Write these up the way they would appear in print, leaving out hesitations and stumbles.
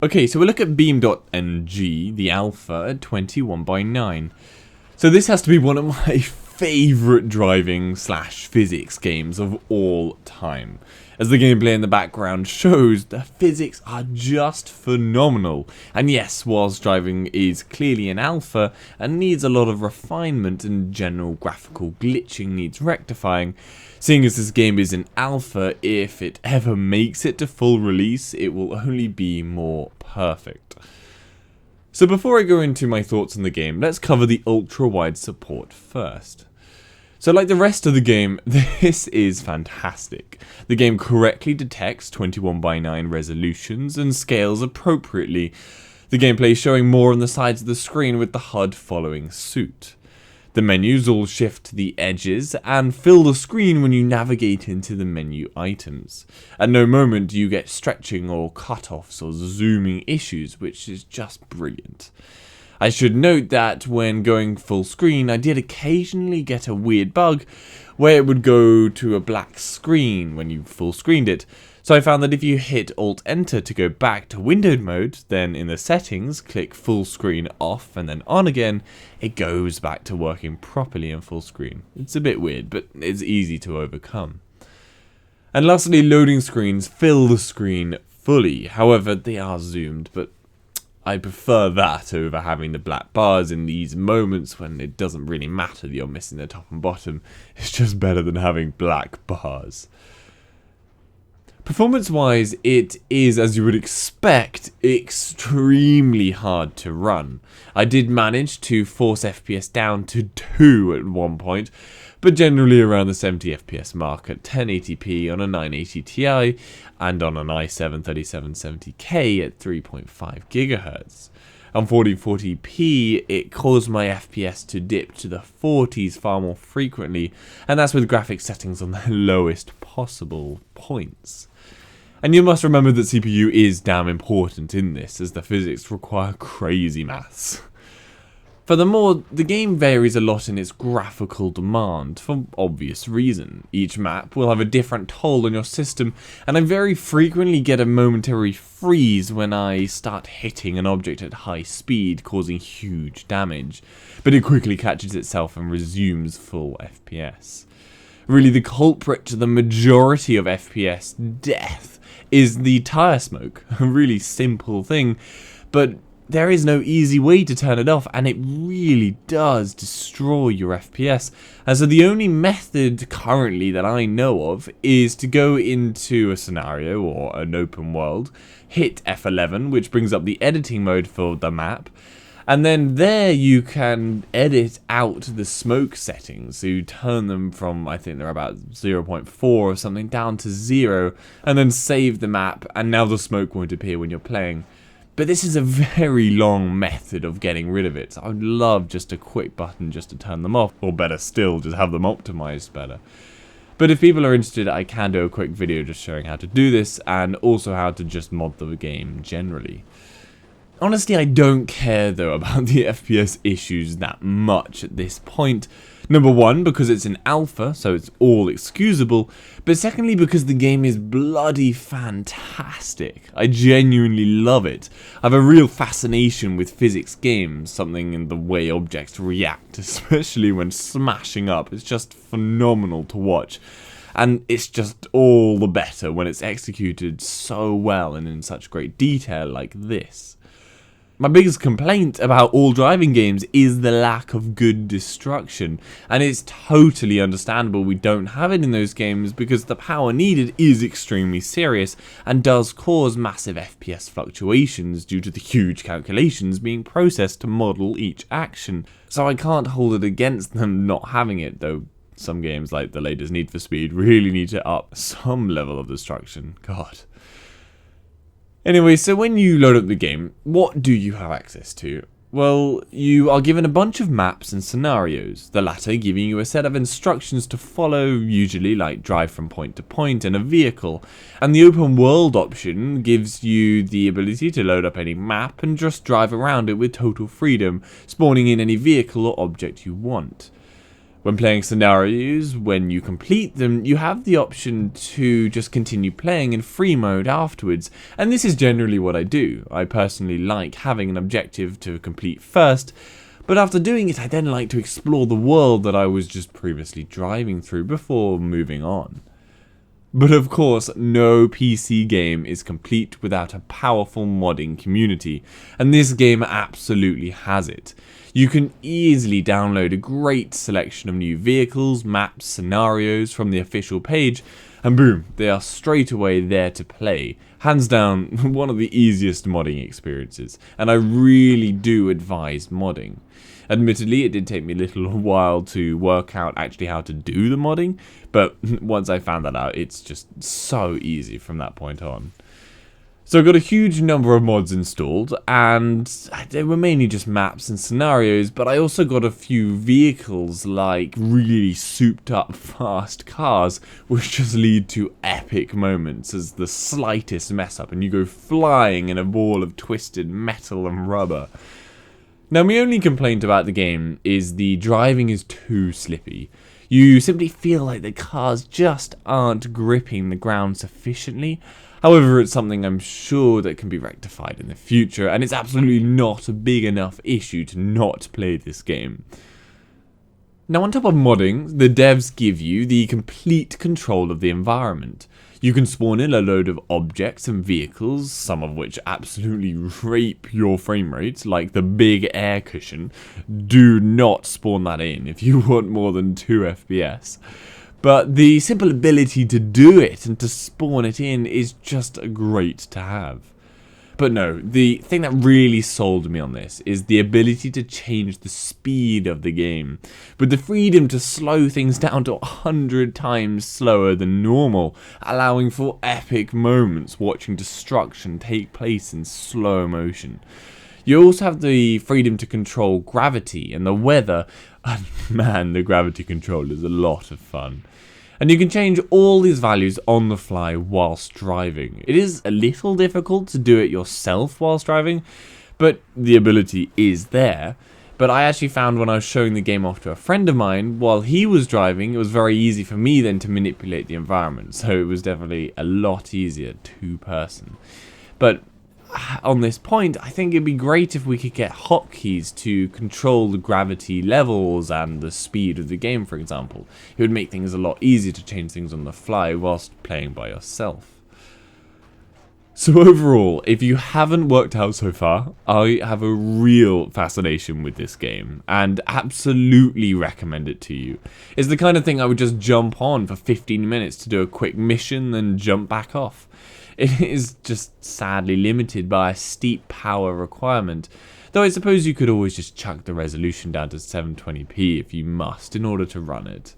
Okay, so we'll look at BeamNG, the alpha at 21:9. So this has to be one of my favourite driving / physics games of all time. As the gameplay in the background shows, the physics are just phenomenal. And yes, whilst driving is clearly an alpha and needs a lot of refinement and general graphical glitching needs rectifying, seeing as this game is an alpha, if it ever makes it to full release, it will only be more perfect. So before I go into my thoughts on the game, let's cover the ultra-wide support first. So like the rest of the game, this is fantastic. The game correctly detects 21:9 resolutions and scales appropriately. The gameplay is showing more on the sides of the screen with the HUD following suit. The menus all shift to the edges and fill the screen when you navigate into the menu items. At no moment do you get stretching or cutoffs or zooming issues, which is just brilliant. I should note that when going full screen, I did occasionally get a weird bug where it would go to a black screen when you full screened it. So I found that if you hit Alt-Enter to go back to windowed mode, then in the settings, click full screen off and then on again, it goes back to working properly in full screen. It's a bit weird, but it's easy to overcome. And lastly, loading screens fill the screen fully. However, they are zoomed, but I prefer that over having the black bars in these moments when it doesn't really matter that you're missing the top and bottom. It's just better than having black bars. Performance-wise, it is, as you would expect, extremely hard to run. I did manage to force FPS down to 2 at one point, but generally around the 70 FPS mark at 1080p on a 980 Ti and on an i7-3770K at 3.5 GHz. On 1440p, it caused my FPS to dip to the 40s far more frequently, and that's with graphics settings on the lowest possible points. And you must remember that CPU is damn important in this, as the physics require crazy maths. Furthermore, the game varies a lot in its graphical demand, for obvious reason. Each map will have a different toll on your system, and I very frequently get a momentary freeze when I start hitting an object at high speed, causing huge damage, but it quickly catches itself and resumes full FPS. Really, the culprit to the majority of FPS death is the tire smoke, a really simple thing, but there is no easy way to turn it off, and it really does destroy your FPS. And so the only method currently that I know of is to go into a scenario or an open world, hit F11, which brings up the editing mode for the map, and then there you can edit out the smoke settings. So you turn them from, I think they're about 0.4 or something, down to 0, and then save the map, and now the smoke won't appear when you're playing. But this is a very long method of getting rid of it. So I would love just a quick button just to turn them off, or better still, just have them optimized better. But if people are interested, I can do a quick video just showing how to do this, and also how to just mod the game generally. Honestly, I don't care though about the FPS issues that much at this point. Number one, because it's an alpha, so it's all excusable, but secondly because the game is bloody fantastic. I genuinely love it. I have a real fascination with physics games, something in the way objects react, especially when smashing up. It's just phenomenal to watch. And it's just all the better when it's executed so well and in such great detail like this. My biggest complaint about all driving games is the lack of good destruction, and it's totally understandable we don't have it in those games because the power needed is extremely serious and does cause massive FPS fluctuations due to the huge calculations being processed to model each action. So I can't hold it against them not having it, though some games like the latest Need for Speed really need to up some level of destruction. God. Anyway, so when you load up the game, what do you have access to? Well, you are given a bunch of maps and scenarios, the latter giving you a set of instructions to follow, usually like drive from point to point in a vehicle, and the open world option gives you the ability to load up any map and just drive around it with total freedom, spawning in any vehicle or object you want. When playing scenarios, when you complete them, you have the option to just continue playing in free mode afterwards, and this is generally what I do. I personally like having an objective to complete first, but after doing it I then like to explore the world that I was just previously driving through before moving on. But of course, no PC game is complete without a powerful modding community, and this game absolutely has it. You can easily download a great selection of new vehicles, maps, scenarios from the official page, and boom, they are straight away there to play. Hands down, one of the easiest modding experiences, and I really do advise modding. Admittedly, it did take me a little while to work out actually how to do the modding, but once I found that out, it's just so easy from that point on. So I got a huge number of mods installed, and they were mainly just maps and scenarios, but I also got a few vehicles, like really souped up fast cars, which just lead to epic moments as the slightest mess up and you go flying in a ball of twisted metal and rubber. Now, my only complaint about the game is the driving is too slippy. You simply feel like the cars just aren't gripping the ground sufficiently. However, it's something I'm sure that can be rectified in the future, and it's absolutely not a big enough issue to not play this game. Now, on top of modding, the devs give you the complete control of the environment. You can spawn in a load of objects and vehicles, some of which absolutely rape your frame rate, like the big air cushion. Do not spawn that in if you want more than 2 FPS. But the simple ability to do it and to spawn it in is just great to have. But no, the thing that really sold me on this is the ability to change the speed of the game, with the freedom to slow things down to 100 times slower than normal, allowing for epic moments watching destruction take place in slow motion. You also have the freedom to control gravity and the weather, and man, the gravity control is a lot of fun. And you can change all these values on the fly whilst driving. It is a little difficult to do it yourself whilst driving, but the ability is there. But I actually found when I was showing the game off to a friend of mine, while he was driving, it was very easy for me then to manipulate the environment. So it was definitely a lot easier two-person. But on this point, I think it'd be great if we could get hotkeys to control the gravity levels and the speed of the game, for example. It would make things a lot easier to change things on the fly whilst playing by yourself. So overall, if you haven't worked out so far, I have a real fascination with this game and absolutely recommend it to you. It's the kind of thing I would just jump on for 15 minutes to do a quick mission and jump back off. It is just sadly limited by a steep power requirement, though I suppose you could always just chuck the resolution down to 720p if you must in order to run it.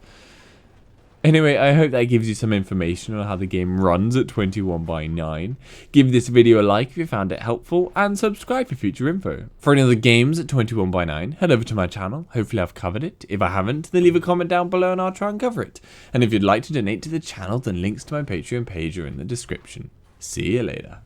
Anyway, I hope that gives you some information on how the game runs at 21:9. Give this video a like if you found it helpful, and subscribe for future info. For any other games at 21:9, head over to my channel, hopefully I've covered it. If I haven't, then leave a comment down below and I'll try and cover it. And if you'd like to donate to the channel, then links to my Patreon page are in the description. See you later.